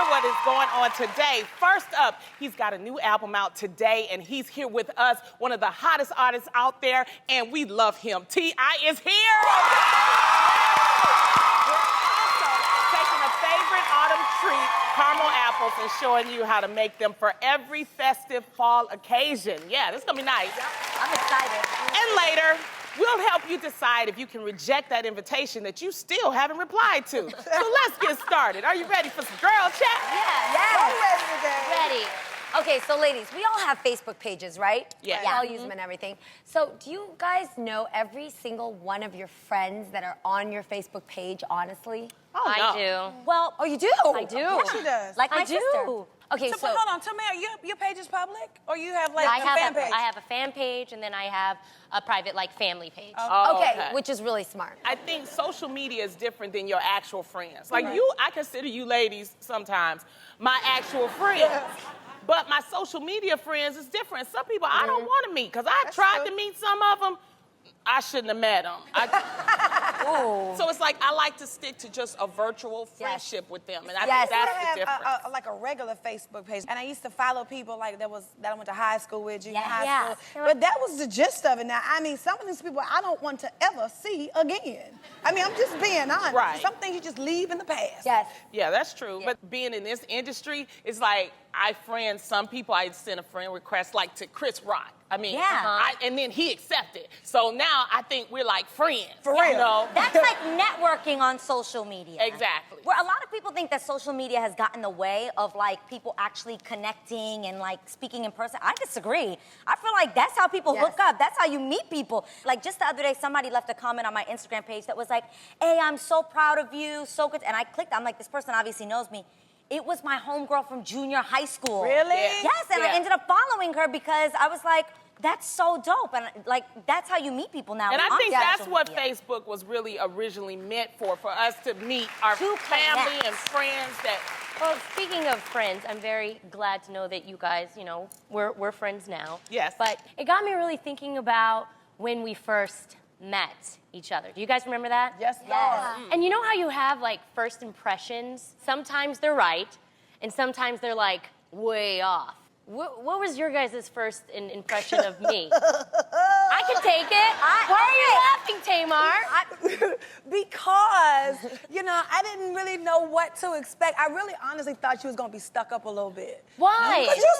What is going on today. First up, he's got a new album out today, and he's here with us, one of the hottest artists out there, and we love him. T.I. is here. We're also taking a favorite autumn treat, caramel apples, and showing you how to make them for every festive fall occasion. Yeah, this is gonna be nice. I'm excited. And later, we'll help you decide if you can reject that invitation that you still haven't replied to. So let's get started. Are you ready for some girl chat? Yeah. I'm ready today. Ready. Okay, so ladies, we all have Facebook pages, right? Yeah. We all use them and everything. So do you guys know every single one of your friends that are on your Facebook page, honestly? Oh, no. I do. Well, oh, you do? I do. Yes, she does. Like my I do. sister. Okay, So, but hold on, tell me, your page is public? Or you have like I a have fan page? I have a fan page, and then I have a private, like, family page. Oh, okay, which is really smart. I think social media is different than your actual friends. Like I consider you ladies sometimes my actual friends. But my social media friends is different. Some people I don't want to meet because I tried to meet some of them. I shouldn't have met them. So it's like I like to stick to just a virtual friendship with them, and I think that's the difference. I have like a regular Facebook page, and I used to follow people like that I went to high school with, junior high school. But that was the gist of it. Now, I mean, some of these people I don't want to ever see again. I mean, I'm just being honest. Right. Some things you just leave in the past. Yes. Yeah, that's true. Yeah. But being in this industry, it's like I friend some people. I send a friend request like to Chris Rock. I mean, and then he accepted. So now I think we're like friends. For real. You know? That's like networking on social media. Exactly. Where a lot of people think that social media has gotten in the way of like people actually connecting and like speaking in person. I disagree. I feel like that's how people hook up. That's how you meet people. Like just the other day, somebody left a comment on my Instagram page that was like, "Hey, I'm so proud of you, so good." And I clicked, I'm like, this person obviously knows me. It was my homegirl from junior high school. Really? Yeah. Yes, and I ended up following her because I was like, that's so dope. And like, that's how you meet people now. And I think that's what media. Facebook was really originally meant for us to meet our To family connect. and friends that... Well, speaking of friends, I'm very glad to know that you guys, you know, we're friends now. Yes. But it got me really thinking about when we first met each other. Do you guys remember that? Yes, Lord. And you know how you have, like, first impressions? Sometimes they're right, and sometimes they're, like, way off. What was your guys' first impression of me? I can take it. Why are you laughing, Tamar? Because, you know, I didn't really know what to expect. I really honestly thought you was gonna be stuck up a little bit. Why? Because you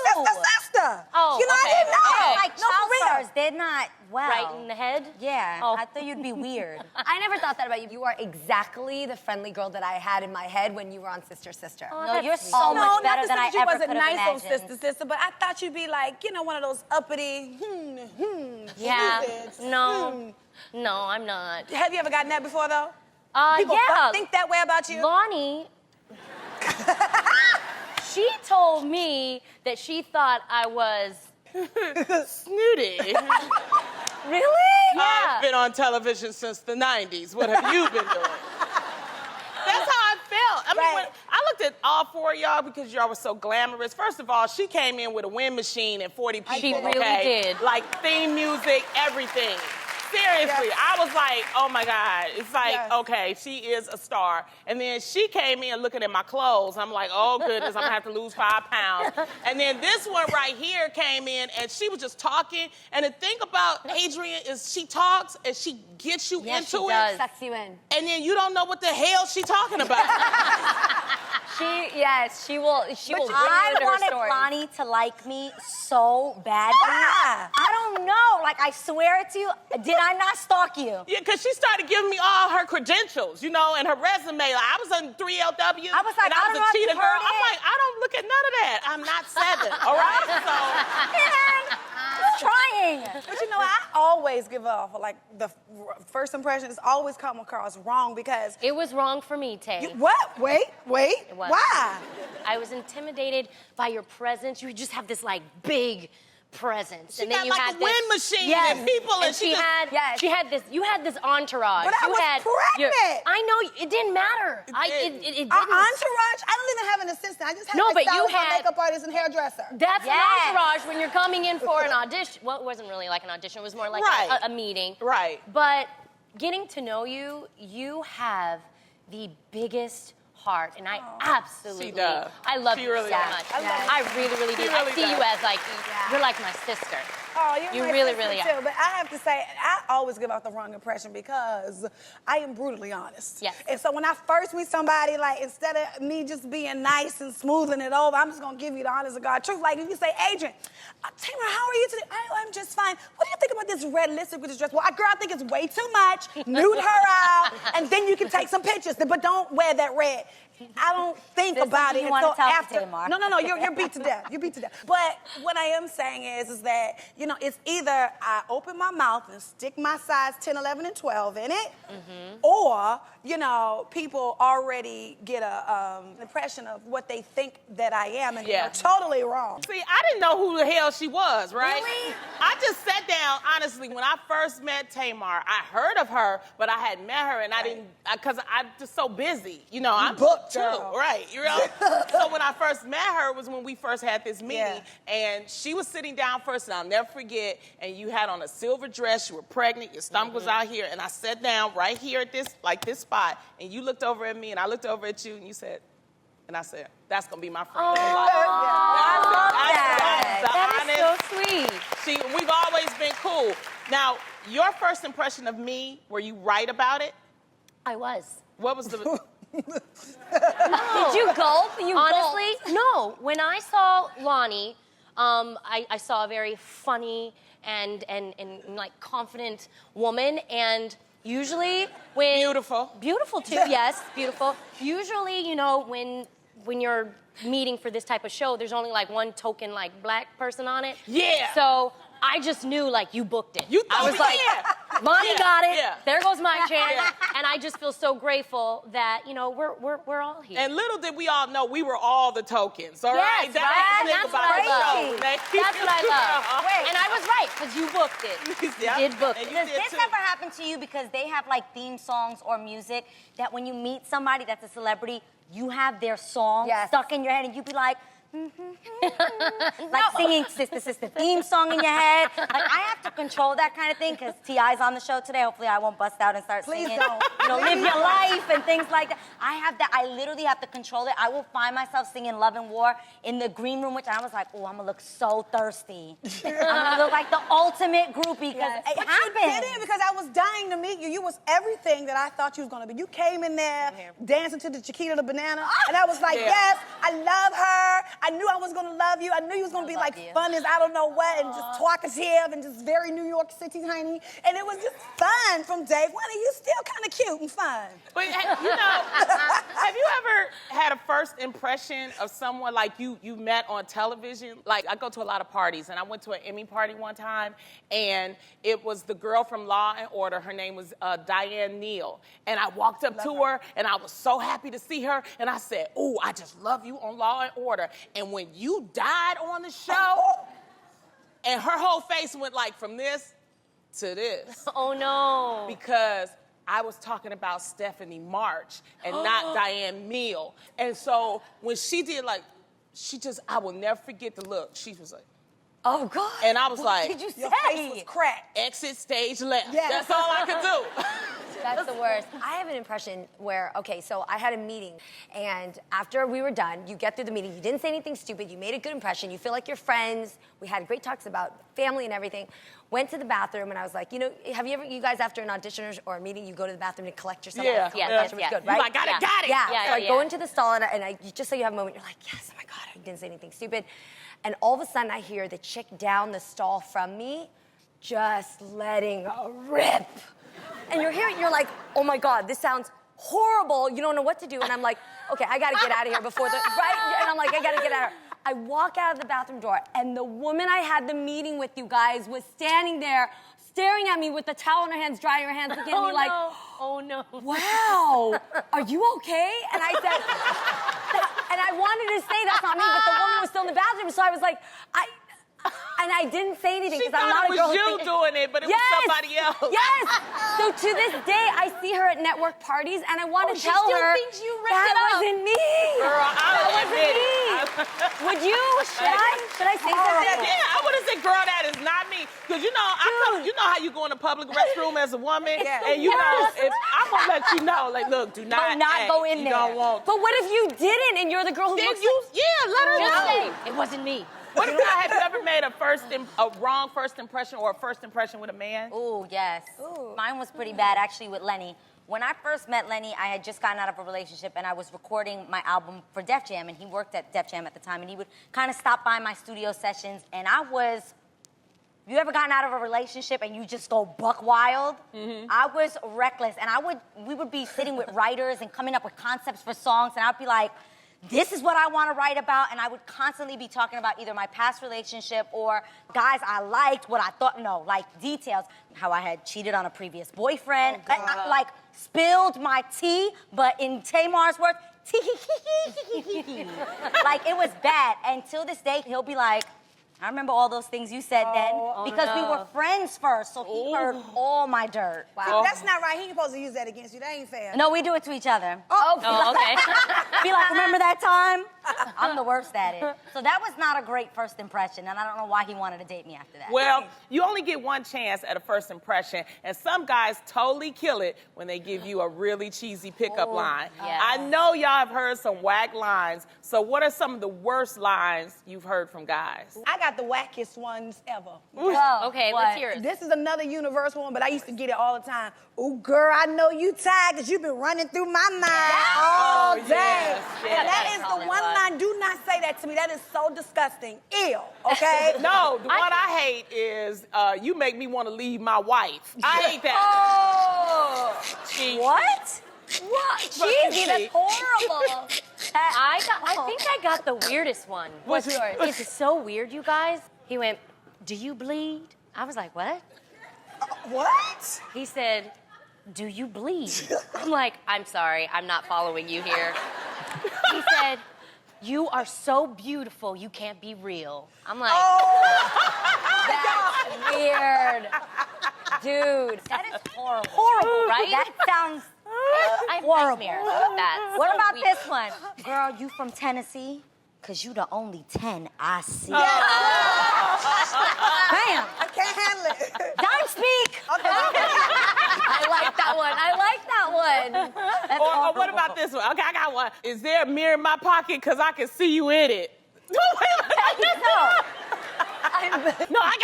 sister. Oh, you know, okay. I didn't know. Like child stars, they're not, wow. Right in the head? Yeah, Oh. I thought you'd be weird. I never thought that about you. You are exactly the friendly girl that I had in my head when you were on Sister Sister. Oh, no, that's you're sweet. so No, much better not than I to say ever that could you have wasn't nice imagined. on Sister, but I thought you'd be like, you know, one of those uppity, Yeah. stupids. No, I'm not. Have you ever gotten that before, though? People Yeah. think that way about you? Lonnie, she told me that she thought I was... Snooty. Really? Yeah. I've been on television since the 90s. What have you been doing? That's how I felt. I mean, when I looked at all four of y'all because y'all were so glamorous. First of all, she came in with a wind machine and 40 people. She really did. Like theme music, everything. Seriously, I was like, oh my God. It's like, okay, she is a star. And then she came in looking at my clothes. I'm like, oh goodness, I'm gonna have to lose 5 pounds. And then this one right here came in and she was just talking. And the thing about Adrienne is she talks and she gets you into it. Sucks you in. And then you don't know what the hell she's talking about. She will bring you I into her wanted story. Lonnie to like me so badly. Why? I don't know. Like, I swear to you, did I not stalk you? Yeah, because she started giving me all her credentials, you know, and her resume. Like, I was on 3LW. I was like, and I I was don't know a if cheetah you girl. heard I'm it. like, I don't look at none of that. I'm not 7, all right? So thing. But you know, I always give off, like, the first impression is always come across wrong because... It was wrong for me, Tay. What? Wait. It was. Why? I was intimidated by your presence. You just have this, like, big presence. She and then got you like had a this, wind machine Yes. and people, and she had this. You had this entourage. But I you was had pregnant. I know it didn't matter. It didn't. Entourage? I don't even have an assistant. I just have No, my but you stylist, my had- makeup artist, and hairdresser. That's Yes. an entourage when you're coming in for an audition. Well, it wasn't really like an audition. It was more like Right. a meeting. Right. But getting to know you, you have the biggest heart, and I absolutely, She does. I love She you really so does. much. I love her. I really, really do. She I really see you does. as like, you're like my sister. Oh, You my really, sister really too. are. But I have to say, I always give out the wrong impression because I am brutally honest. Yes. And so when I first meet somebody, like, instead of me just being nice and smoothing it over, I'm just gonna give you the honest to God truth. Like, if you say, Adrian, Tamara, how are you today? I'm just fine. What do you think about this red lipstick with this dress? Well, girl, I think it's way too much. Nude her out, and then you can take some pictures. But don't wear that red. I don't think There's about something it you wanna until tell me, after. Tamar. No, you're beat to death. You're beat to death. But what I am saying is that, you know, it's either I open my mouth and stick my size 10, 11, and 12 in it, or, you know, people already get an impression of what they think that I am, and Yeah. they're totally wrong. See, I didn't know who the hell she was, right? Really? I just sat down, honestly, when I first met Tamar, I heard of her, but I hadn't met her, and I didn't, because I'm just so busy. You know, I'm booked too, girl. right? You know? So when I first met her was when we first had this meeting, and she was sitting down first, and I'll never forget, and you had on a silver dress, you were pregnant, your stomach was out here, and I sat down right here at this spot, and you looked over at me, and I looked over at you, and you said, and I said, that's gonna be my friend. I love that. That is so sweet. We've always been cool. Now, your first impression of me, were you right about it? I was. What was the... Did you gulp? You Honestly, gulped? no. When I saw Lonnie, I saw a very funny and like confident woman, and usually when beautiful too, yes, beautiful. Usually, you know, when you're meeting for this type of show, there's only like one token like black person on it. Yeah. So I just knew like you booked it. You thought I was like, Lonnie Yeah, got it. yeah. There goes my chance. Yeah. And I just feel so grateful that, you know, we're all here. And little did we all know we were all the tokens, all Yes, right? right? That was the thing That's what I about love. the show. That's what I love. Wait. And I was right, because you booked it. Yeah. You did book And it. you Does did this too. ever happen to you because they have like theme songs or music that when you meet somebody that's a celebrity, you have their song stuck in your head and you be like, like singing Sister theme song in your head. Like I have to control that kind of thing because T.I.'s on the show today. Hopefully I won't bust out and start Please singing, don't. you know, live your life and things like that. I have that. I literally have to control it. I will find myself singing Love and War in the green room, which I was like, oh, I'm gonna look so thirsty. I'm gonna look like the ultimate groupie because it But happened. you didn't, because I was dying to meet you. You was everything that I thought you was gonna be. You came in there dancing to the Chiquita the Banana, and I was like, yes, I love her. I knew I was gonna love you. I knew you was gonna be like fun as I don't know what, and just talkative and just very New York City, honey. And it was just fun from day one. And you still kind of cute and fun. But, you know, have you ever had a first impression of someone like you met on television? Like, I go to a lot of parties, and I went to an Emmy party one time, and it was the girl from Law and Order. Her name was Diane Neal. And I walked up to her, and I was so happy to see her, and I said, oh, I just love you on Law and Order. And when you died on the show, and her whole face went like from this to this. Oh, no. Because I was talking about Stephanie March and not Diane Neal. And so when she did I will never forget the look. She was like, Oh, God. and I was What like, did you Your say? face was cracked. exit stage left. Yes. That's all I could do. That's the worst. I have an impression where, okay, so I had a meeting, and after we were done, you get through the meeting, you didn't say anything stupid, you made a good impression, you feel like you're friends, we had great talks about family and everything. Went to the bathroom, and I was like, you know, have you ever, you guys after an audition or a meeting, you go to the bathroom to collect yourself? Yeah. The Yeah. bathroom was good, You right? like, got it. Yeah, Yeah, so I yeah, go yeah. into the stall, and just so you have a moment, you're like, yes, oh my God, I didn't say anything stupid. And all of a sudden, I hear the chick down the stall from me just letting a rip. And you're hearing, you're like, oh my God, this sounds horrible. You don't know what to do. And I'm like, okay, I gotta get out of here before right? And I'm like, I gotta get out of here. I walk out of the bathroom door, and the woman I had the meeting with, you guys, was standing there staring at me with the towel in her hands, drying her hands, looking at me like, oh no. wow, are you okay? And I said, and I wanted to say that's not me, but the woman was still in the bathroom, so I was like, and I didn't say anything because I'm not a girl. She thought it was you doing it, but it was somebody else. Yes. So to this day, I see her at network parties, and I want to tell her still thinks you ripped that it up. wasn't me. Girl, That wasn't me. Would you? Should I? Should I say something? Yeah, I would have said, girl, that is not me. Because you know, you know how you go in a public restroom as a woman, and you know, if I'm gonna let you know, like, look, do not go in there. You don't want. But what if you didn't, and you're the girl who Then looks let her Just know. say, it wasn't me. What about, have you ever made a wrong first impression or a first impression with a man? Ooh, yes. Mine was pretty bad, actually, with Lenny. When I first met Lenny, I had just gotten out of a relationship, and I was recording my album for Def Jam, and he worked at Def Jam at the time, and he would kind of stop by my studio sessions, and you ever gotten out of a relationship and you just go buck wild? Mm-hmm. I was reckless, and we would be sitting with writers and coming up with concepts for songs, and I'd be like, this is what I want to write about, and I would constantly be talking about either my past relationship or guys I liked, what I thought, like details, how I had cheated on a previous boyfriend, like spilled my tea, but in Tamar's words, like it was bad. And till this day, he'll be like, I remember all those things you said then because we were friends first, so he heard all my dirt. Wow. That's not right. He ain't supposed to use that against you. That ain't fair. No, we do it to each other. Okay. Be like, remember that time? I'm the worst at it. So that was not a great first impression, and I don't know why he wanted to date me after that. Well, you only get one chance at a first impression, and some guys totally kill it when they give you a really cheesy pickup line. Yeah. I know y'all have heard some whack lines, so what are some of the worst lines you've heard from guys? I got the wackest ones ever. Whoa, Okay, what? let's hear it. This is another universal one, but I used to get it all the time. Oh, girl, I know you tired because you've been running through my mind all day. Yes, yes. And that is the one line. Do not say that to me. That is so disgusting. Ew, okay? No, the one I hate is you make me want to leave my wife. I hate that. Oh. Cheat. What? What? Cheesy, that's horrible. I think I got the weirdest one. What's yours? It's so weird, you guys. He went, do you bleed? I was like, what? What? He said, do you bleed? I'm like, I'm sorry, I'm not following you here. He said, you are so beautiful, you can't be real. I'm like, That's weird. Dude. That is horrible. horrible, right? That sounds I have horrible. nightmares about that. What So about weird. this one? Girl, you from Tennessee? Cause you the only 10 I see. Bam! I can't handle it. Don't speak. I like that one. I like that one. Or what about this one? Okay, I got one. Is there a mirror in my pocket? Because I can see you in it. No, I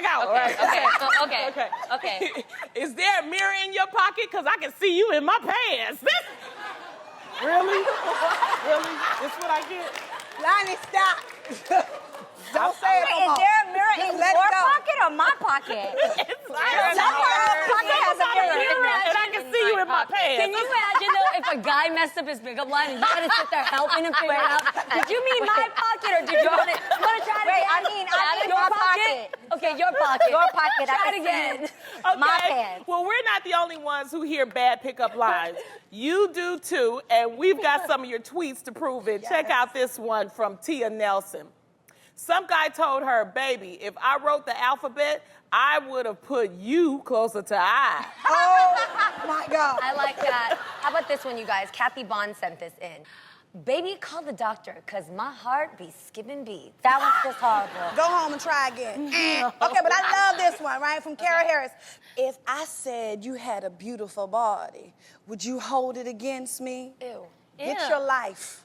got one. Okay. Is there a mirror in your pocket? Because I can see you in my pants. Really? Really? That's what I get? Lonnie, stop. Don't say it no Is more. there a mirror in Just let it your go. pocket or my pocket? It's Someone's pocket has a mirror. and I can see you in my pants. Can you imagine though if a guy messed up his pickup line and you had to sit there helping him figure it out? Did you mean my pocket or did you want to try it Wait, again? I mean your your pocket. Okay, your pocket. Your pocket. Try I it can again. see my pants. Well, we're not the only ones who hear bad pickup lines. You do too, and we've got some of your tweets to prove it. Check out this one from Tia Nelson. Some guy told her, baby, if I wrote the alphabet, I would have put you closer to I. Oh, my God. I like that. How about this one, you guys? Kathy Bond sent this in. Baby, call the doctor, because my heart be skipping beats. That was just horrible. Go home and try again. Okay, but I love this one, right? From Kara Harris. If I said you had a beautiful body, would you hold it against me? Ew. Get your life.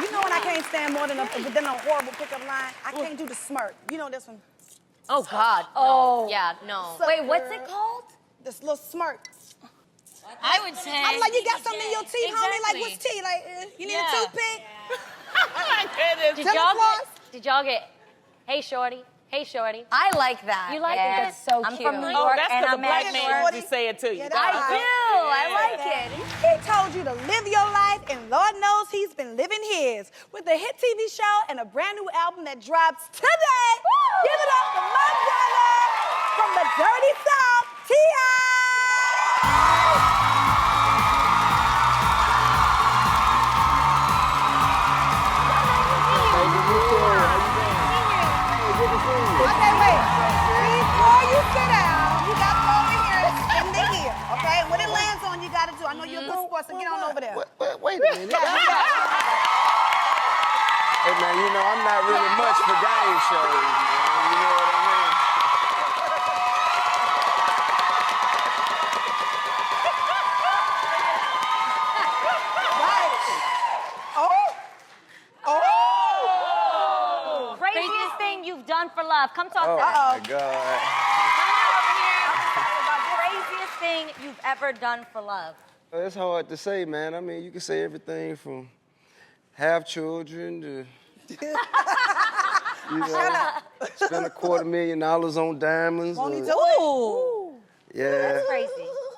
You know when I can't stand more than a horrible pickup line? I can't do the smirk. You know this one? Oh, God. Oh. Yeah, no. Wait, what's it called? This little smirk. I would say. I'm like, you got something in your teeth, homie? Like, what's Exactly. tea? Like, you need Yeah. a toothpick? Oh, my goodness. Did Tell y'all applause. did y'all get, hey, shorty, Hey, shorty. I like that. You like That's so I'm cute. from New Oh, York, that's and because I'm the black Asian. man usually say it to you. Yeah, I that's do. I like it. He told you to live your life, and Lord knows he's been living his with a hit TV show and a brand new album that drops today. Give it up for my brother from the Dirty South, T.I. Okay, wait. Before you sit down, you got to go over here and spin the heel, okay? And when it lands on, you got to do. I know you're a good sport, so get on over there. Wait a minute. Hey, man, you know, I'm not really much for game shows, man. You know what I mean? Right. Oh. Craziest thing you've done for love. Come talk Oh, to us. my God. Craziest thing you've ever done for love. It's hard to say, man. I mean, you can say everything from have children to, you know, spend $250,000 on diamonds. Won't he or- do it? Yeah.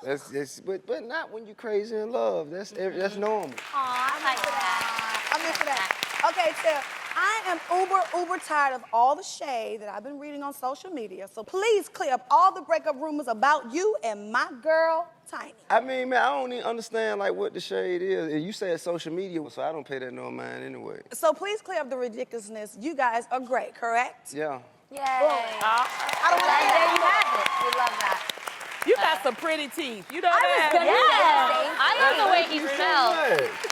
That's crazy. But not when you're crazy in love. That's normal. Aw, I like that. I'm into that. Okay, Tiff, I am uber tired of all the shade that I've been reading on social media. So please clear up all the breakup rumors about you and my girl, Tiny. I mean, man, I don't even understand like what the shade is. And you said social media, so I don't pay that no mind anyway. So please clear up the ridiculousness. You guys are great, correct? Yeah. Yay. I don't want to There you have it. We love that. You got some pretty teeth. You know I was that? gonna Yeah. say, I love the way he smells.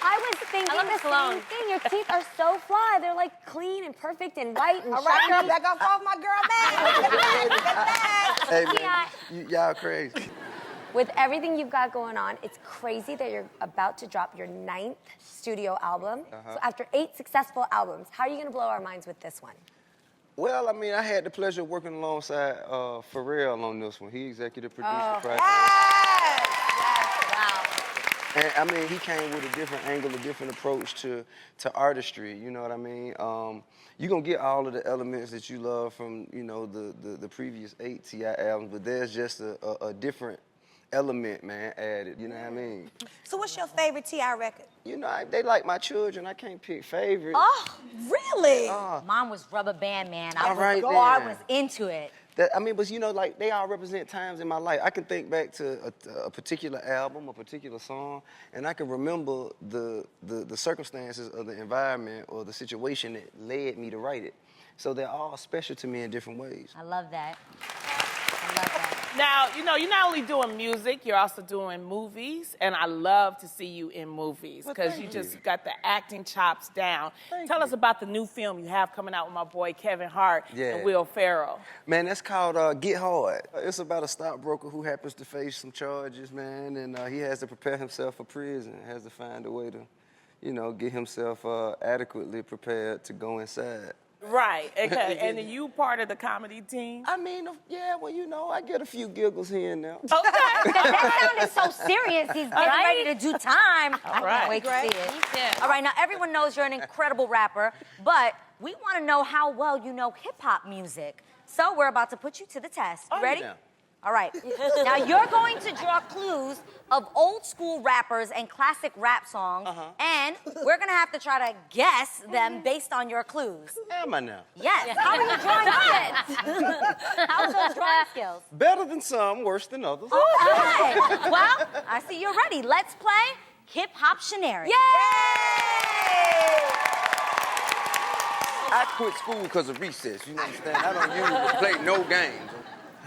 I was thinking I love the his cologne. same thing. Your teeth are so fly. They're like clean and perfect and white and All right, girl, shiny. back off my girl, man. Get back. Hey, man, Yeah. y'all crazy. With everything you've got going on, it's crazy that you're about to drop your 9th studio album. So after 8 successful albums, how are you gonna blow our minds with this one? Well, I mean, I had the pleasure of working alongside Pharrell on this one. He executive produced the project. Yes. Wow. And I mean, he came with a different angle, a different approach to artistry. You know what I mean? You're gonna get all of the elements that you love from, you know, the previous 8 T.I. albums, but there's just a different element, man, added. You know what I mean? So what's your favorite T.I. record? You know, they like my children. I can't pick favorites. Oh, really? Mine was Rubber Band Man. All right, I then. was into it. But you know, like they all represent times in my life. I can think back to a particular album, a particular song, and I can remember the circumstances of the environment or the situation that led me to write it. So they're all special to me in different ways. I love that. I love that. Now, you know, you're not only doing music, you're also doing movies, and I love to see you in movies because you just got the acting chops down. Tell us about the new film you have coming out with my boy Kevin Hart and Will Ferrell. Man, that's called Get Hard. It's about a stockbroker who happens to face some charges, man, and he has to prepare himself for prison, has to find a way to, you know, get himself adequately prepared to go inside. Right, okay. And then you part of the comedy team? I mean, yeah, well, you know, I get a few giggles here and there. Okay. That sounded so serious. He's getting ready to do time. I right. can't wait to see it. Me too. All right, now everyone knows you're an incredible rapper, but we want to know how well you know hip-hop music. So we're about to put you to the test. You ready? Yeah. All right. Now you're going to draw clues of old school rappers and classic rap songs, and we're gonna have to try to guess them based on your clues. Am I now? Yes. How are you drawing skills? How's those drawing skills? Better than some, worse than others. All right. Well, I see you're ready. Let's play Hip Hop Scenario. I quit school because of recess. You understand? I don't usually play no games.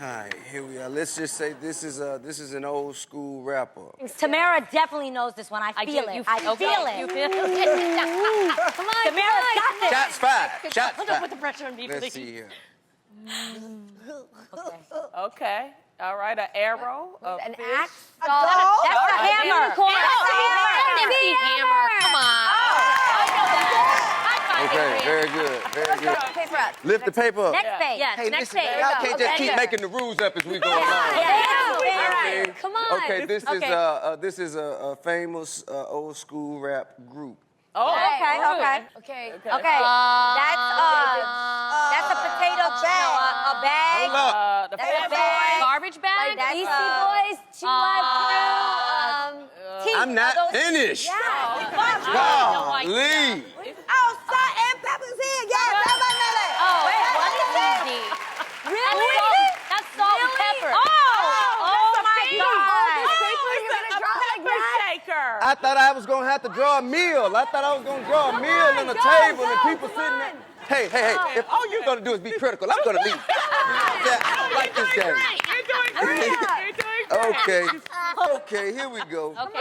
All right, here we are. Let's just say this is an old school rapper. Tamara definitely knows this one. I feel it. I feel it. You feel it? Come on, Tamara's got this. Shots fired. Shots Don't fired. put the pressure on me, Let's please. see here. Okay. All right, an arrow. An fish. axe? That's a hammer. Unicorn. That's a hammer. MC Hammer. Come on. Okay, very good, very good. Paper up. Lift the paper up. Next page. Yes, Hey, next listen, page. y'all can't just Okay. keep making the rules up as we go along. Yeah. Come on. Okay, this Okay. is a famous old school rap group. Oh, Okay. Okay. Okay. That's a potato A bag. Hold up. The That's fat a bag. Garbage bag? That's, Beastie Boys, 2 Live Crew, Teeth. I'm not finished. Golly. Oh, salt and pepper's here. Yes, everybody know that. Oh, Wait, what is it? easy. Really? That's salt and pepper. Oh my God. shaker. I thought I was gonna have to draw a meal. I thought I was gonna draw a meal on the table and people sitting there. Hey, if all you're gonna do is be critical, I'm gonna leave. You know what I'm saying? I don't like this game. You're doing great. You're doing great. Okay, here we go. Okay. Come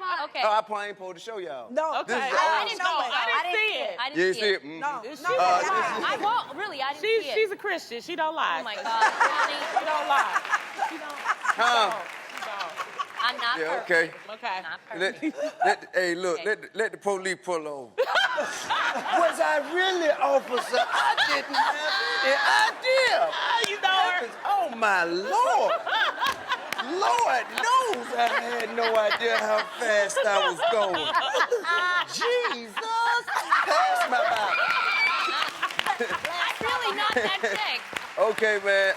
on. Okay. Oh, I ain't supposed to show y'all. No, Okay. This is I old didn't know. I didn't see it. I You didn't see it? Mm. no, She's, no. I won't, really, I didn't see it. she's a Christian. She don't lie. Oh my God, really? She don't lie. She don't. Huh? She don't. I'm not Yeah, perfect. okay. Okay. Not perfect. Hey, look, let the police pull over. Was I really, officer? I didn't have any idea. You know her. Oh, my Lord. Lord knows I had no idea how fast I was going. Jesus. Pass my Bible. I'm really not that sick. Okay, man,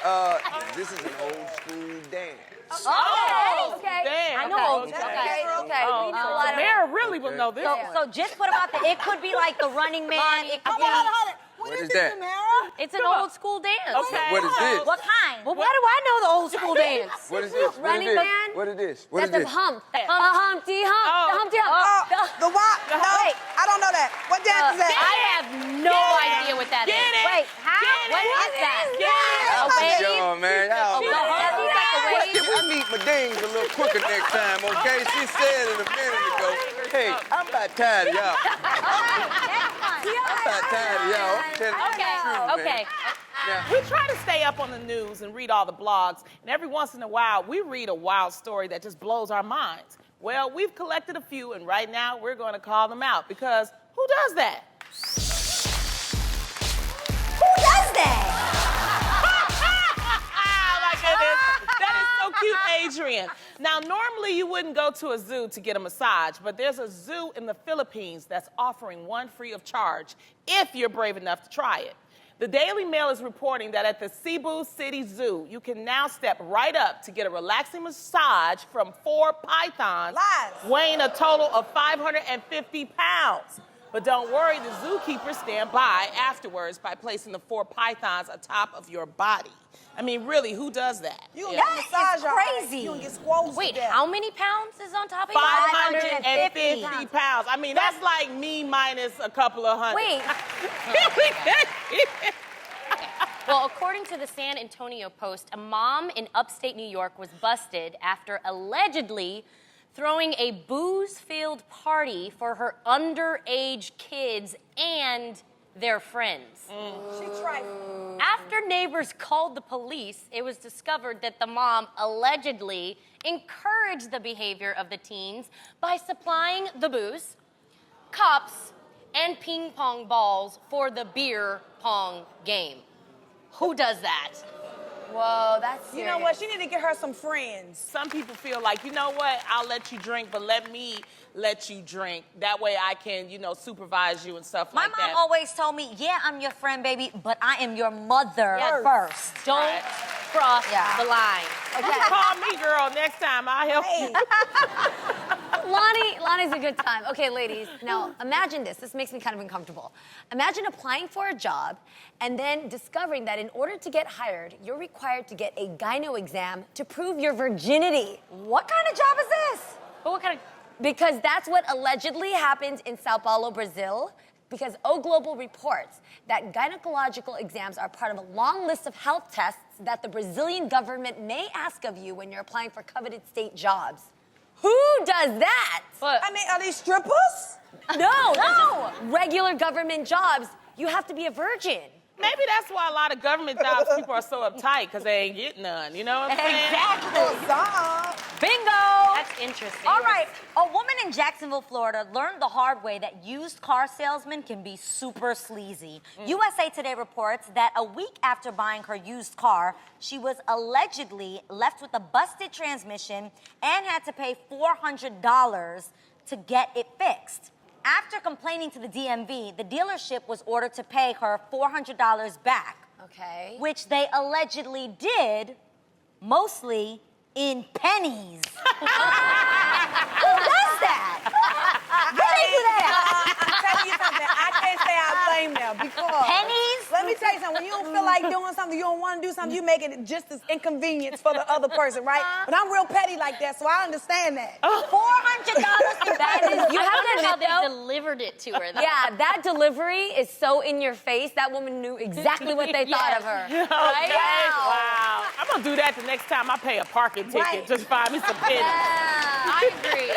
this is an old school dance. Okay. Damn. I know. Okay. Okay. Oh, We know a lot of. Mara really will know this one. So just put about it could be like the Running Man. It could be. Hold it. What is that? Tamara? It's an old school dance. Okay. What is this? What kind? Well, why do I know the old school dance? What is this? Running Man? What is this? What is That's this? the hump. A Humpty Hump. Oh. The Humpty Hump. Oh, the what? No, Wait. I don't know that. What dance is that? I have no idea what that is. Get it. Wait, how? What is that? Y'all wave? John, man. Y'all The Humpty's like a wave. Can we meet my dings a little quicker next time, okay? She said it a minute ago. Hey, I'm about tired of y'all. I'm about tired of y'all. I'm telling you the truth, man. Okay. Now, We try to stay up on the news and read all the blogs, and every once in a while, we read a wild story that just blows our minds. Well, we've collected a few, and right now, we're going to call them out, because who does that? Who does that? My goodness. That is so cute, Adrian. Now, normally you wouldn't go to a zoo to get a massage, but there's a zoo in the Philippines that's offering one free of charge if you're brave enough to try it. The Daily Mail is reporting that at the Cebu City Zoo, you can now step right up to get a relaxing massage from 4 pythons Lies. weighing a total of 550 pounds. But don't worry, the zookeepers stand by afterwards by placing the 4 pythons atop of your body. I mean, really, who does that? You That get a massage, is all right. crazy. You gonna get squozen. Wait, to death. how many pounds is on top of you? 550 pounds. I mean, that's like me minus a couple of hundred. Wait. Well, according to the San Antonio Post, a mom in upstate New York was busted after allegedly throwing a booze-filled party for her underage kids and their friends. She trifling. After neighbors called the police, it was discovered that the mom allegedly encouraged the behavior of the teens by supplying the booze, cups, and ping pong balls for the beer pong game. Who does that? Whoa, that's serious. You know what? She need to get her some friends. Some people feel like, you know what, I'll let you drink, but let me let you drink. That way I can, supervise you and stuff My like that. mom always told me, yeah, I'm your friend, baby, but I am your mother Yes. first. Don't Right. cross Yeah. the line. Call me, girl, next time. I'll help Hey, you. Lonnie's a good time. Okay, ladies, now imagine this. This makes me kind of uncomfortable. Imagine applying for a job and then discovering that in order to get hired, you're required to get a gyno exam to prove your virginity. What kind of job is this? But what kind of... Because that's what allegedly happened in Sao Paulo, Brazil. Because O Global reports that gynecological exams are part of a long list of health tests that the Brazilian government may ask of you when you're applying for coveted state jobs. Who does that? But I mean, are these strippers? No. Regular government jobs, you have to be a virgin. Maybe that's why a lot of government jobs people are so uptight, because they ain't getting none. You know what I'm saying? Some. Bingo! that's interesting. All right, a woman in Jacksonville, Florida learned the hard way that used car salesmen can be super sleazy. USA Today reports that a week after buying her used car, she was allegedly left with a busted transmission and had to pay $400 to get it fixed. After complaining to the DMV, the dealership was ordered to pay her $400 back. Okay. which they allegedly did mostly in pennies. Who does that? Where they do that? I'm telling you something. I can't say I blame them because Pennies? let me tell you something. When you don't feel like doing something, you don't want to do something, you make it just as inconvenience for the other person, right? But I'm real petty like that, so I understand that. $400 in That is, you have to How admit, they though, delivered it to her. Though. yeah, that delivery is so in your face. That woman knew exactly what they thought of her. Right? Wow. I'm gonna do that the next time I pay a parking ticket. Right. Just find me some pennies. I agree.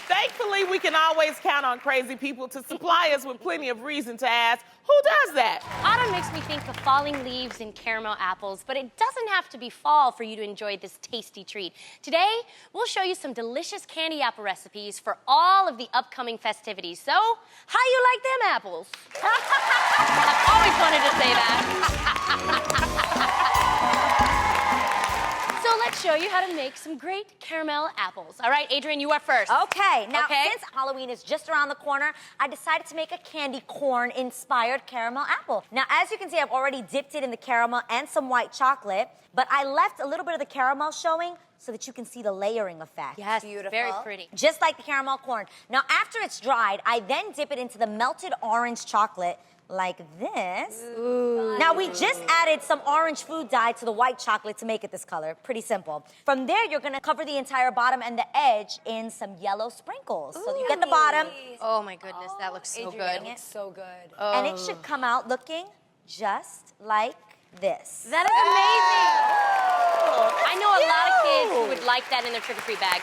Thankfully, we can always count on crazy people to supply us with plenty of reason to ask, who does that? Autumn makes me think of falling leaves and caramel apples, but it doesn't have to be fall for you to enjoy this tasty treat. Today, we'll show you some delicious candy apple recipes for all of the upcoming festivities. So, how you like them apples? I've always wanted to say that. So let's show you how to make some great caramel apples. All right, Adrienne, you are first. Okay, now Okay. since Halloween is just around the corner, I decided to make a candy corn-inspired caramel apple. Now, as you can see, I've already dipped it in the caramel and some white chocolate, but I left a little bit of the caramel showing so that you can see the layering effect. Yes, Beautiful. very pretty. Just like the caramel corn. Now, after it's dried, I then dip it into the melted orange chocolate like this. Ooh. Now, we just added some orange food dye to the white chocolate to make it this color. Pretty simple. From there, you're gonna cover the entire bottom and the edge in some yellow sprinkles. So you get the bottom, Oh my goodness, that looks so Adrienne, good. that looks so good. and it should come out looking just like this. That is amazing. I know a lot of kids who would like that in their trick-or-treat bag.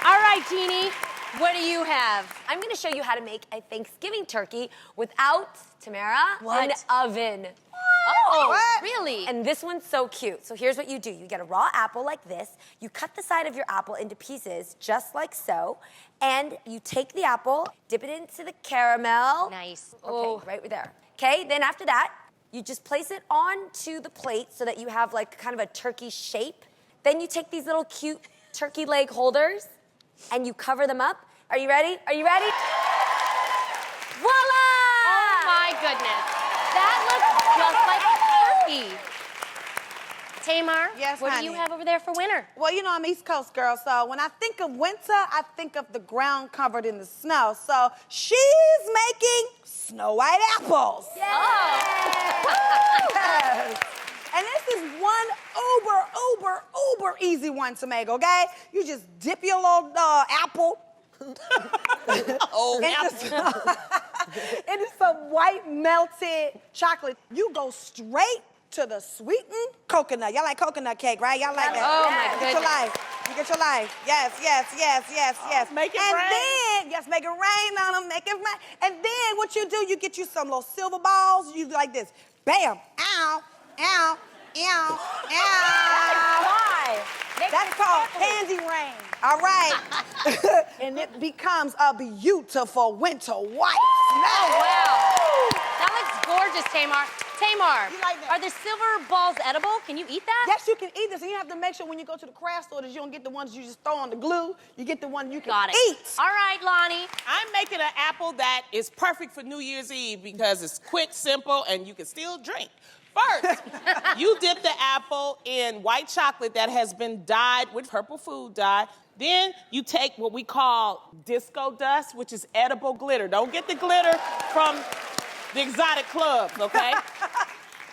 All right, Jeannie, what do you have? I'm going to show you how to make a Thanksgiving turkey without, Tamara, What? an oven. Oh, What? really? And this one's so cute. So here's what you do. You get a raw apple like this. You cut the side of your apple into pieces just like so. And you take the apple, dip it into the caramel. Nice. Okay, right there. Okay, then after that, you just place it onto the plate so that you have like kind of a turkey shape. Then you take these little cute turkey leg holders and you cover them up. Are you ready? Are you ready? Voila! Oh my goodness. That looks just like a turkey. Tamar, Yes, what do honey. you have over there for winter? Well, you know, I'm East Coast girl, so when I think of winter, I think of the ground covered in the snow. So she's making Snow White apples. Yes. And this is one uber easy one to make, okay? You just dip your little apple into some white melted chocolate. You go straight to the sweetened coconut. Y'all like coconut cake, right? Y'all like that? Oh, my You get your goodness. life. You get your life. Yes. Make it and rain. then, yes, make it rain on them, make it rain. And then what you do, you get you some little silver balls. You do like this. Bam, ow, ow, ow, ow. Why? That's called candy rain. All right. And it becomes a beautiful winter white Oh, snow. wow. That looks gorgeous, Tamar. Tamar, You like that? are the silver balls edible? Can you eat that? Yes, you can eat this, and you have to make sure when you go to the craft store that you don't get the ones you just throw on the glue. You get the one you can Got it. eat. All right, Lonnie. I'm making an apple that is perfect for New Year's Eve because it's quick, simple, and you can still drink. First, you dip the apple in white chocolate that has been dyed with purple food dye. Then you take what we call disco dust, which is edible glitter. Don't get the glitter from the exotic clubs, okay?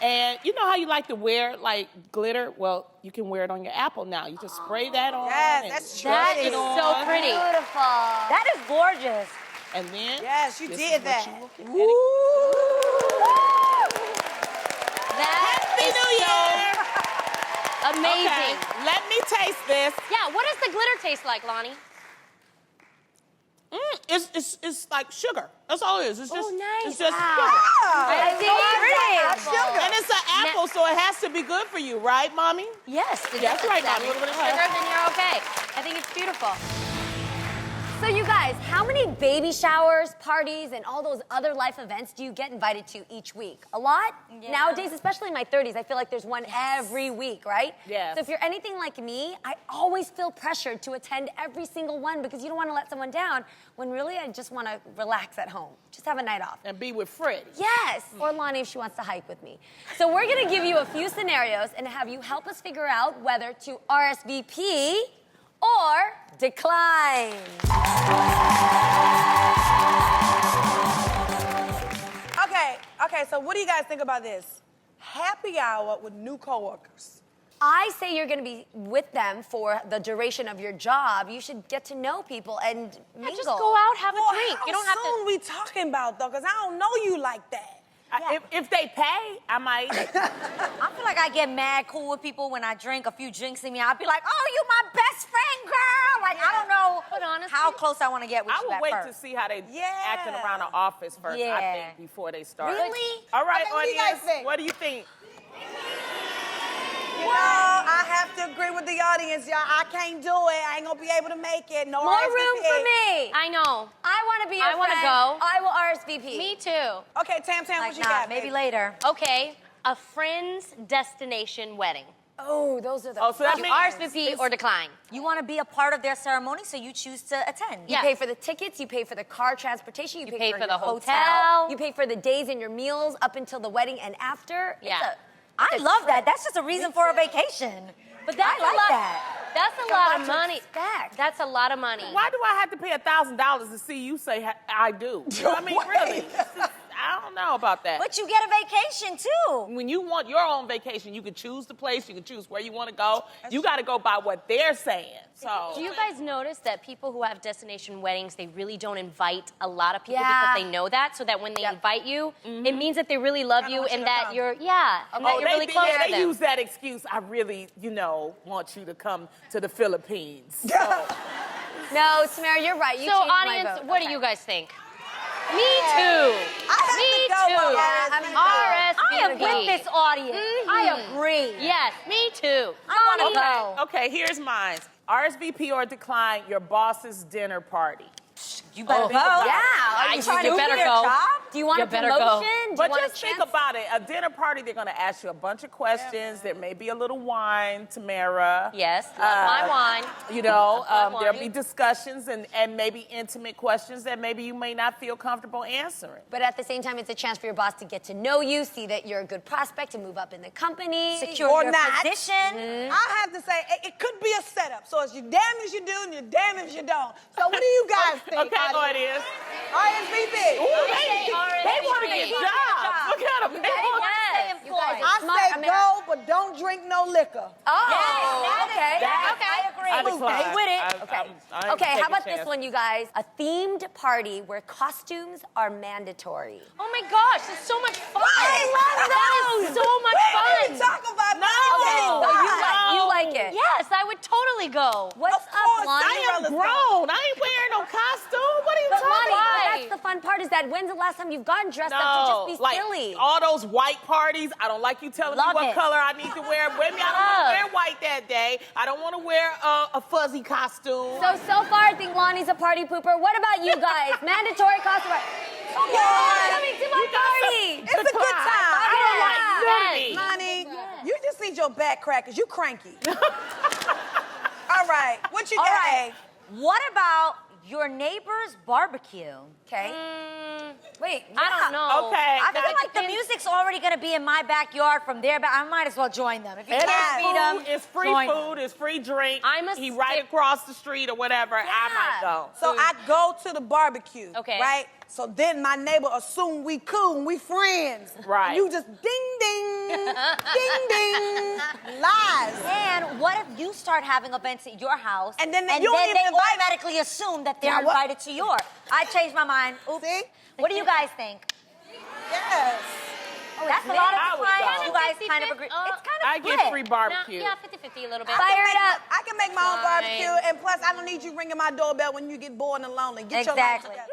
And you know how you like to wear like glitter? Well, you can wear it on your apple now. You just spray that on. Yes, and that's That pretty. is so pretty. Beautiful. That is gorgeous. And then Yes, you this did is what that. you will get. That Happy is New Year! so amazing. Okay, let me taste this. Yeah, what does the glitter taste like, Lonnie? It's like sugar. That's all it is. It's just, nice. It's just Wow. sugar. I see. And it's an apple, so it has to be good for you, right, Mommy? Yes, That's right, Mommy. A little bit of sugar, then you're okay. I think it's beautiful. So you guys, how many baby showers, parties, and all those other life events do you get invited to each week? A lot? Yeah. Nowadays, especially in my 30s, I feel like there's one every week, right? Yes. So if you're anything like me, I always feel pressured to attend every single one because you don't want to let someone down when really I just want to relax at home. Just have a night off. And be with Freddie. Yes, or Lonnie if she wants to hike with me. So we're gonna give you a few scenarios and have you help us figure out whether to RSVP or decline. Okay, so what do you guys think about this? Happy hour with new coworkers. I say you're gonna be with them for the duration of your job. You should get to know people and mingle. Just go out, have a drink. You don't have How soon we talking about, though? Because I don't know you like that. If they pay, I might. I feel like I get mad cool with people when I drink a few drinks in me. I'll be like, oh, you my best friend, girl. Like, I don't know But honestly, how close I want to get with I you would at wait first. to see how they Yeah. acting around the office first, I Yeah. think, before they start. Really? All right, Okay, what do you guys audience, think? what do you think? You know, I have to agree with the audience, y'all. I can't do it. I ain't gonna be able to make it. No More RSVP. room for me. I know. I want to be your I wanna friend. go. I will RSVP. Me too. Okay, Tam, Like, what you nah, got? maybe baby? later. Okay, a friend's destination wedding. Oh, those are the. Oh, so that You means RSVP or decline. You want to be a part of their ceremony, so you choose to attend. You Yeah. pay for the tickets, you pay for the car transportation, you pay for for your the hotel. you pay for the days and your meals up until the wedding and after. Yeah. I love that. That's just a reason for a vacation. But that's I like a lot. that. That's a It's lot lot of to money. expect. That's a lot of money. why do I have to pay $1,000 to see you say I do? I mean, really? I don't know about that. But you get a vacation, too. When you want your own vacation, you can choose the place, you can choose where you want to go. You got to go by what they're saying. So. Do you guys notice that people who have destination weddings, they really don't invite a lot of people Yeah. because they know that, so that when they invite you, it means that they really love you want you and to that come. you're, and that you're really close to they them. use that excuse. I really, want you to come to the Philippines. So. No, Samara, you're right. You So, changed my audience, vote. what Okay. do you guys think? Me too. I have Me to go too. with RSVP. I am RSVP. with this audience. I agree. Yes, me too. I want to Okay, go. okay, here's mine. RSVP or decline your boss's dinner party. You better go. Yeah. Are You trying to better do your go. job? Do you want You a better go. promotion? Do But you want just a think chance? about it. A dinner party, they're going to ask you a bunch of questions. There may be a little wine, Tamara. Yes, love my wine. There'll be discussions and maybe intimate questions that maybe you may not feel comfortable answering. But at the same time, it's a chance for your boss to get to know you, see that you're a good prospect, and move up in the company. Secure Or your not. position. I have to say, it could be a setup. So it's you damn if you do and you're damn if you don't. So what do you guys think? Okay, audience. RSVP. Ooh, they want to get RSVP. jobs. Look at them. They want to stay Yes. You guys employed. are I smart. say I mean, go, but don't drink no liquor. Oh, okay. I agree. I decline. Stay with it. I ain't Okay, how taking about this chances. one, you guys? A themed party where costumes are mandatory. Oh my gosh, it's so much fun. I love That is so much We fun. didn't talk about No. Okay, so you like it. Yes, I would totally go. What's Of course, up, Lonnie? I am grown. I ain't wearing no costume. What are you But talking Lonnie, about? but that's the fun part is that when's the last time you've gotten dressed up to just be like silly? all those white parties. I don't like you telling Love me what it. color I need to wear. Maybe I don't want to wear white that day. I don't want to wear a fuzzy costume. So far, I think Lonnie's a party pooper. What about you guys? Mandatory costume. Come on, coming to my party. It's a good time. I don't like Yes. nudity. Honey, you just need your back crackers. You cranky. All right, what you All got? right. What about your neighbor's barbecue? Okay. Wait, I don't know. Okay. I feel now- like the music's already gonna be in my backyard from their back. I might as well join them. If you And can't feed them, it's food, it's free join food, them. it's free drink. I'm a He right stick- across the street or whatever. I might go. So I go to the barbecue. Okay. Right? So then my neighbor assume we cool and we friends. Right. You just ding ding, ding ding, lies. And what if you start having events at your house And then and you don't then even they invite- automatically assume that they're Now what? invited to yours? I changed my mind. Oops. See? What do you guys think? Yes. That's a lot I of would time. go. You guys 50-50? kind of agree. It's kind of I split. get free No, barbecue. yeah, 50-50 a little bit. Fire it up. I can make my own Fine. barbecue, and plus I don't need you ringing my doorbell when you get bored and lonely. Get your life Exactly. together.